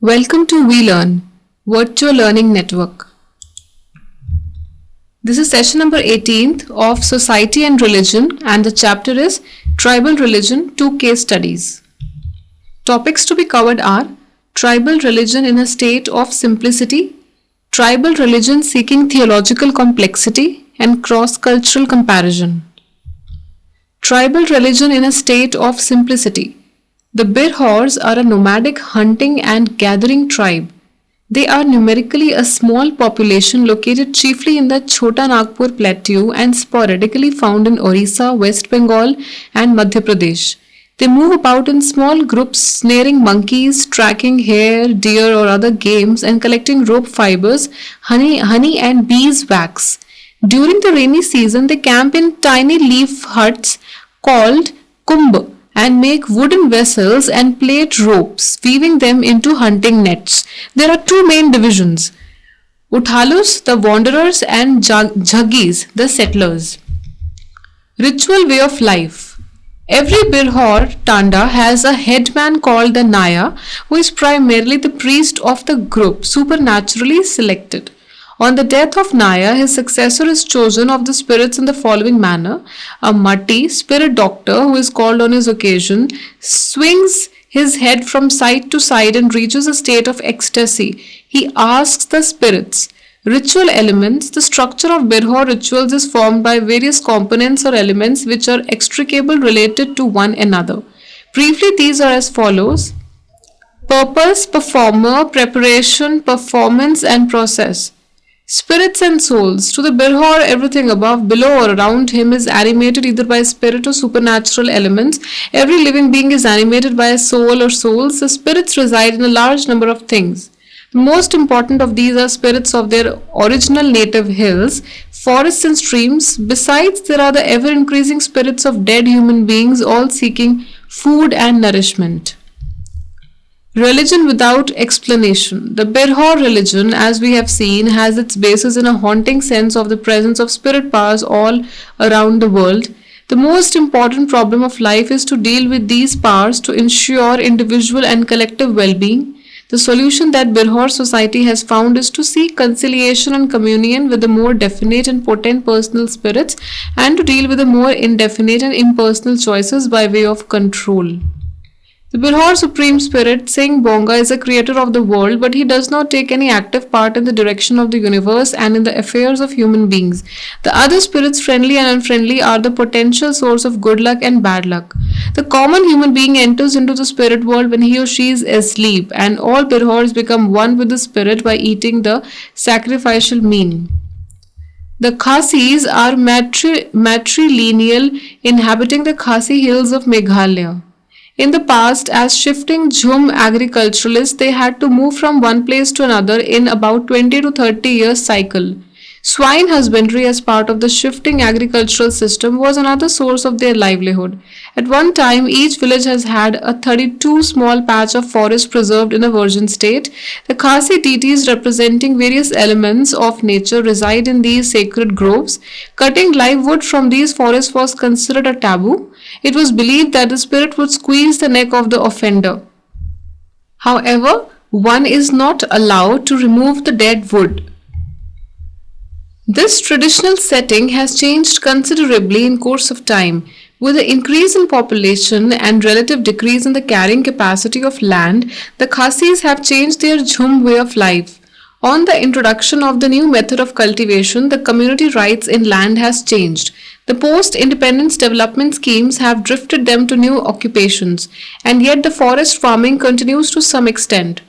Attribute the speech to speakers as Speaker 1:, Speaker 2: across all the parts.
Speaker 1: Welcome to We Learn, Virtual Learning Network. This is session number 18th of Society and Religion, and the chapter is Tribal Religion, 2 case studies. Topics to be covered are Tribal Religion in a State of Simplicity, Tribal Religion Seeking Theological Complexity, and Cross-Cultural Comparison. Tribal Religion in a State of Simplicity. The Birhors are a nomadic hunting and gathering tribe. They are numerically a small population located chiefly in the Chota Nagpur Plateau and sporadically found in Orissa, West Bengal and Madhya Pradesh. They move about in small groups, snaring monkeys, tracking hare, deer or other games and collecting rope fibers, honey and beeswax. During the rainy season, they camp in tiny leaf huts called kumbh and make wooden vessels and plait ropes, weaving them into hunting nets. There are 2 main divisions, Uthalus, the wanderers, and Jhaggis, the settlers. Ritual way of life. Every Birhor Tanda has a headman called the Naya, who is primarily the priest of the group, supernaturally selected. On the death of Naya, his successor is chosen of the spirits in the following manner. A Matti, spirit doctor, who is called on his occasion, swings his head from side to side and reaches a state of ecstasy. He asks the spirits. Ritual elements. The structure of Birhor rituals is formed by various components or elements which are extricably related to one another. Briefly, these are as follows. Purpose, performer, preparation, performance and process. Spirits and souls. To the Birhor, everything above, below or around him is animated either by spirit or supernatural elements. Every living being is animated by a soul or souls. The spirits reside in a large number of things. The most important of these are spirits of their original native hills, forests and streams. Besides, there are the ever-increasing spirits of dead human beings, all seeking food and nourishment. Religion without explanation. The Birhor religion, as we have seen, has its basis in a haunting sense of the presence of spirit powers all around the world. The most important problem of life is to deal with these powers to ensure individual and collective well-being. The solution that Birhor society has found is to seek conciliation and communion with the more definite and potent personal spirits and to deal with the more indefinite and impersonal choices by way of control. The Birhor Supreme Spirit, Singh Bonga, is a creator of the world, but he does not take any active part in the direction of the universe and in the affairs of human beings. The other spirits, friendly and unfriendly, are the potential source of good luck and bad luck. The common human being enters into the spirit world when he or she is asleep, and all Birhors become one with the spirit by eating the sacrificial meat. The Khasis are matrilineal, inhabiting the Khasi hills of Meghalaya. In the past, as shifting Jhum agriculturalists, they had to move from one place to another in about 20 to 30 years cycle. Swine husbandry as part of the shifting agricultural system was another source of their livelihood. At one time, each village has had a 32 small patch of forest preserved in a virgin state. The Khasi deities representing various elements of nature reside in these sacred groves. Cutting live wood from these forests was considered a taboo. It was believed that the spirit would squeeze the neck of the offender. However, one is not allowed to remove the dead wood. This traditional setting has changed considerably in course of time. With the increase in population and relative decrease in the carrying capacity of land, the Khasis have changed their Jhum way of life. On the introduction of the new method of cultivation, the community rights in land has changed. The post-independence development schemes have drifted them to new occupations, and yet the forest farming continues to some extent.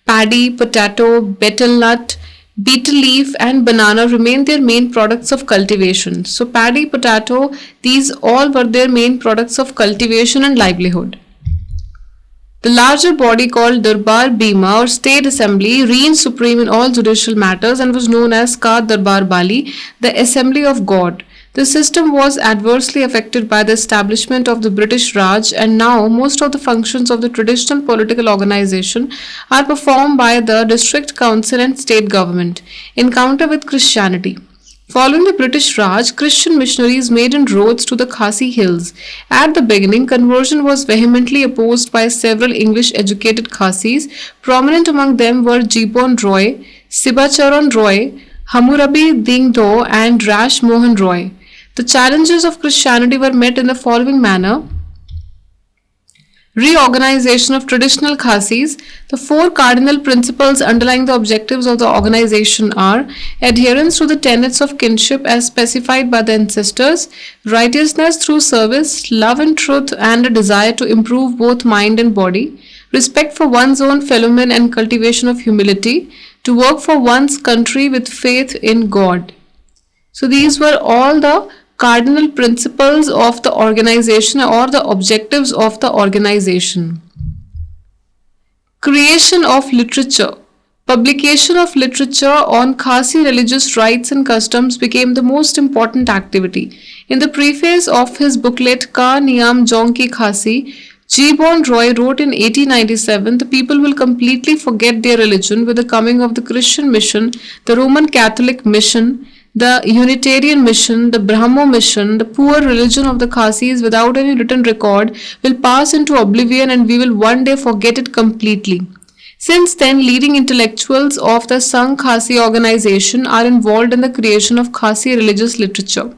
Speaker 1: Paddy, potato, betel nut, betel leaf and banana remain their main products of cultivation. So paddy, potato, these all were their main products of cultivation and livelihood. The larger body called Darbar Bima or State Assembly reigned supreme in all judicial matters and was known as Ka Darbar Bali, the Assembly of God. The system was adversely affected by the establishment of the British Raj, and now most of the functions of the traditional political organization are performed by the district council and state government. Encounter with Christianity. Following the British Raj, Christian missionaries made inroads to the Khasi hills. At the beginning, conversion was vehemently opposed by several English-educated Khasis. Prominent among them were Jeeban Roy, Sibacharan Roy, Hammurabi Ding Do, and Rash Mohan Roy. The challenges of Christianity were met in the following manner. Reorganization of traditional Khasis. The four cardinal principles underlying the objectives of the organization are adherence to the tenets of kinship as specified by the ancestors, righteousness through service, love and truth, and a desire to improve both mind and body, respect for one's own fellow men and cultivation of humility, to work for one's country with faith in God. So these were all the cardinal principles of the organization or the objectives of the organization. Creation of literature. Publication of literature on Khasi religious rites and customs became the most important activity. In the preface of his booklet Ka Niyam Jong Ki Khasi, Jeeban Roy wrote in 1897, the people will completely forget their religion with the coming of the Christian mission, the Roman Catholic mission, the Unitarian mission, the Brahmo mission. The poor religion of the Khasis without any written record will pass into oblivion and we will one day forget it completely. Since then, leading intellectuals of the Sangh Khasi organization are involved in the creation of Khasi religious literature.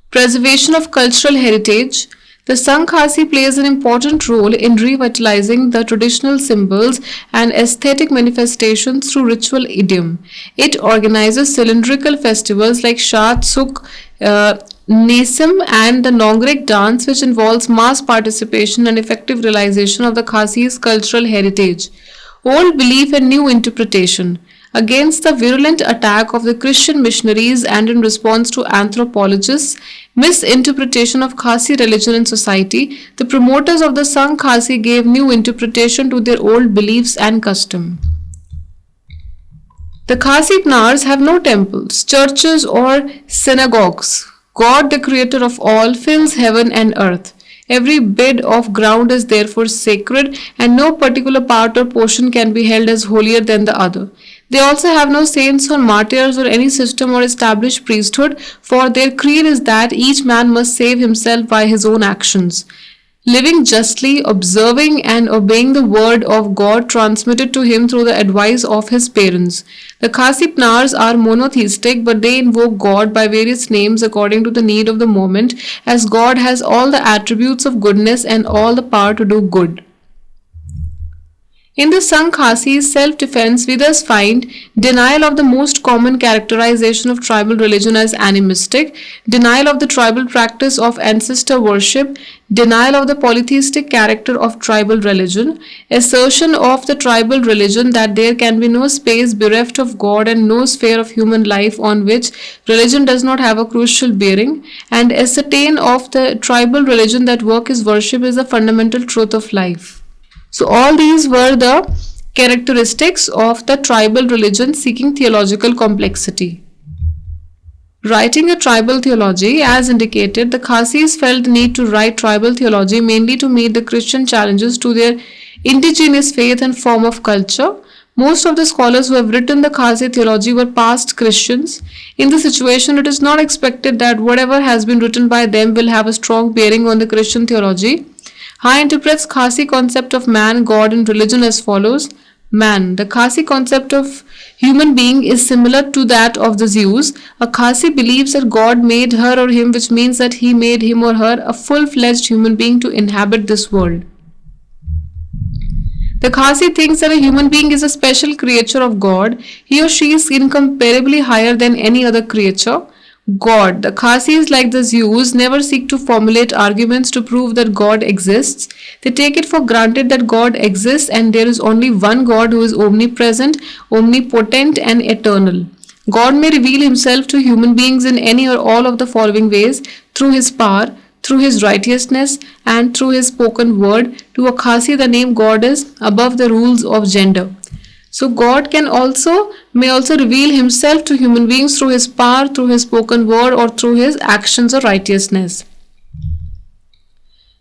Speaker 1: Preservation of cultural heritage. The Sangh Khasi plays an important role in revitalizing the traditional symbols and aesthetic manifestations through ritual idiom. It organizes cylindrical festivals like Shat Sukh, Nesim and the Nongrek dance, which involves mass participation and effective realization of the Khasi's cultural heritage. Old belief and new interpretation. Against the virulent attack of the Christian missionaries and in response to anthropologists' misinterpretation of Khasi religion and society, the promoters of the Sangh Khasi gave new interpretation to their old beliefs and custom. The Khasi Pnars have no temples, churches or synagogues. God, the creator of all, fills heaven and earth. Every bit of ground is therefore sacred and no particular part or portion can be held as holier than the other. They also have no saints or martyrs or any system or established priesthood, for their creed is that each man must save himself by his own actions, living justly, observing and obeying the word of God transmitted to him through the advice of his parents. The Khasi Pnars are monotheistic, but they invoke God by various names according to the need of the moment, as God has all the attributes of goodness and all the power to do good. In the Sangh Khasi's self-defense, we thus find denial of the most common characterization of tribal religion as animistic, denial of the tribal practice of ancestor worship, denial of the polytheistic character of tribal religion, assertion of the tribal religion that there can be no space bereft of God and no sphere of human life on which religion does not have a crucial bearing, and ascertain of the tribal religion that work is worship is the fundamental truth of life. So all these were the characteristics of the tribal religion seeking theological complexity. Writing a tribal theology, as indicated, the Khasis felt the need to write tribal theology mainly to meet the Christian challenges to their indigenous faith and form of culture. Most of the scholars who have written the Khasi theology were past Christians. In this situation, it is not expected that whatever has been written by them will have a strong bearing on the Christian theology. Hai interprets Khasi concept of man, God and religion as follows. Man. The Khasi concept of human being is similar to that of the Zeus. A Khasi believes that God made her or him, which means that he made him or her a full-fledged human being to inhabit this world. The Khasi thinks that a human being is a special creature of God. He or she is incomparably higher than any other creature. God. The Khasis, like the Zeus, never seek to formulate arguments to prove that God exists. They take it for granted that God exists and there is only one God who is omnipresent, omnipotent and eternal. God may reveal himself to human beings in any or all of the following ways: through his power, through his righteousness and through his spoken word. To a Khasi, the name God is above the rules of gender. So God may also reveal himself to human beings through his power, through his spoken word or through his actions or righteousness.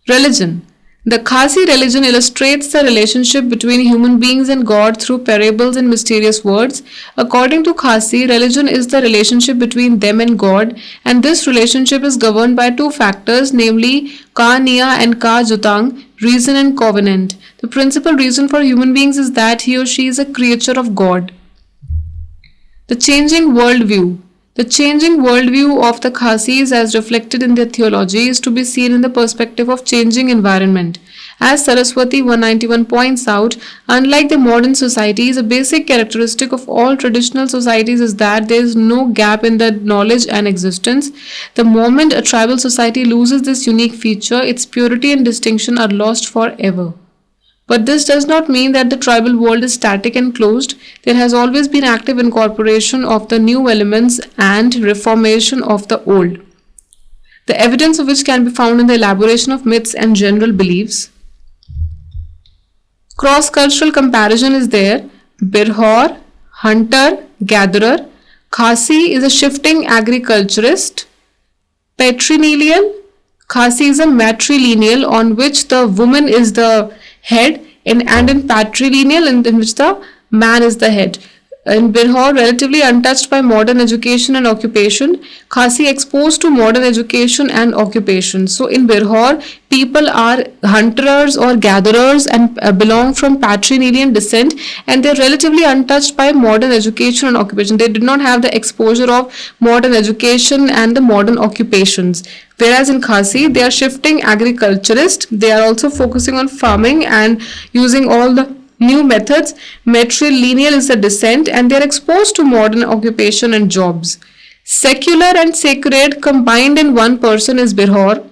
Speaker 1: Religion. The Khasi religion illustrates the relationship between human beings and God through parables and mysterious words. According to Khasi, religion is the relationship between them and God, and this relationship is governed by two factors, namely Ka Niya and Ka Jutang, reason and covenant. The principal reason for human beings is that he or she is a creature of God. The changing worldview. The changing worldview of the Khasis as reflected in their theology is to be seen in the perspective of changing environment. As Saraswati 191 points out, unlike the modern societies, a basic characteristic of all traditional societies is that there is no gap in the knowledge and existence. The moment a tribal society loses this unique feature, its purity and distinction are lost forever. But this does not mean that the tribal world is static and closed. There has always been active incorporation of the new elements and reformation of the old, the evidence of which can be found in the elaboration of myths and general beliefs. Cross-cultural comparison is there. Birhor, hunter, gatherer. Khasi is a shifting agriculturist. Patrilineal. Khasi is a matrilineal on which the woman is the head, and in patrilineal in which the man is the head. In Birhor, relatively untouched by modern education and occupation. Khasi exposed to modern education and occupation. So in Birhor, people are hunters or gatherers and belong from patrilineal descent, and they are relatively untouched by modern education and occupation. They did not have the exposure of modern education and the modern occupations. Whereas in Khasi, they are shifting agriculturist. They are also focusing on farming and using all the new methods. Matrilineal is the descent, and they are exposed to modern occupation and jobs. Secular and sacred combined in one person is Birhor.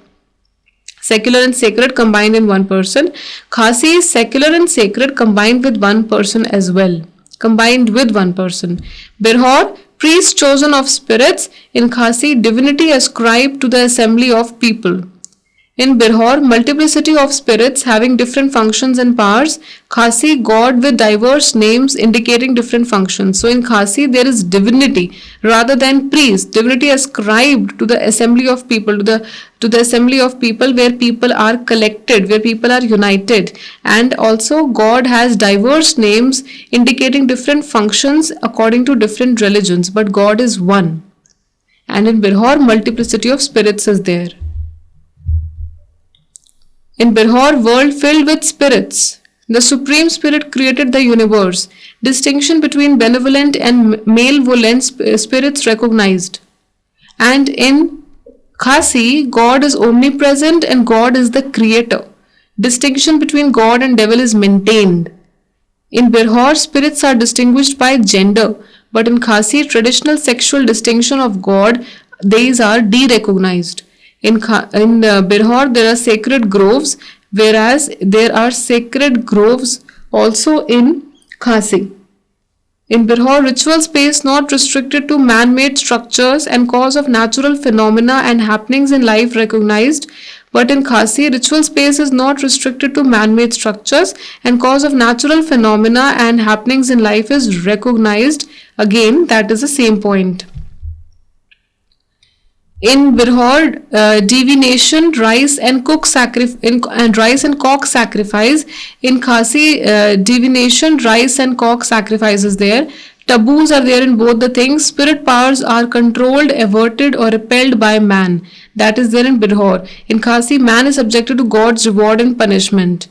Speaker 1: Secular and sacred combined in one person. Khasi is secular and sacred combined with one person as well. Combined with one person. Birhor, priest chosen of spirits. In Khasi, divinity ascribed to the assembly of people. In Birhor, multiplicity of spirits having different functions and powers. Khasi, God with diverse names indicating different functions. So in Khasi, there is divinity rather than priest. Divinity ascribed to the assembly of people, to the assembly of people where people are collected, where people are united. And also God has diverse names indicating different functions according to different religions. But God is one. And in Birhor, multiplicity of spirits is there. In Birhor, world filled with spirits. The Supreme Spirit created the universe. Distinction between benevolent and malevolent spirits recognized. And in Khasi, God is omnipresent and God is the creator. Distinction between God and devil is maintained. In Birhor, spirits are distinguished by gender, but in Khasi, traditional sexual distinction of God, these are de-recognized. In Birhor, there are sacred groves, whereas there are sacred groves also in Khasi. In Birhor, ritual space not restricted to man-made structures and cause of natural phenomena and happenings in life recognized, but in Khasi, ritual space is not restricted to man-made structures and cause of natural phenomena and happenings in life is recognized. Again, that is the same point. In Birhor, divination, rice and cock sacrifice. In Khasi, divination, rice and cock sacrifice is there. Taboos are there in both the things. Spirit powers are controlled, averted or repelled by man. That is there in Birhor. In Khasi, man is subjected to God's reward and punishment.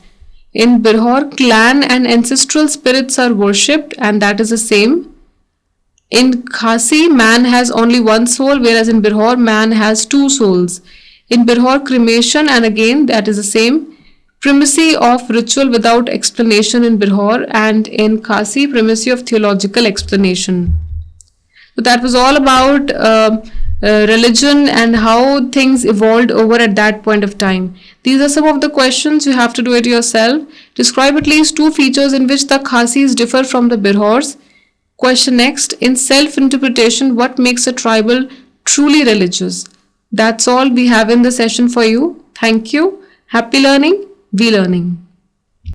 Speaker 1: In Birhor, clan and ancestral spirits are worshipped, and that is the same. In Khasi, man has only one soul, whereas in Birhor, man has two souls. In Birhor, cremation, and again that is the same. Primacy of ritual without explanation in Birhor, and in Khasi, primacy of theological explanation. So that was all about religion and how things evolved over at that point of time. These are some of the questions. You have to do it yourself. Describe at least two features in which the Khasis differ from the Birhors. Question next, in self-interpretation, what makes a tribal truly religious? That's all we have in the session for you. Thank you. Happy learning. Be learning.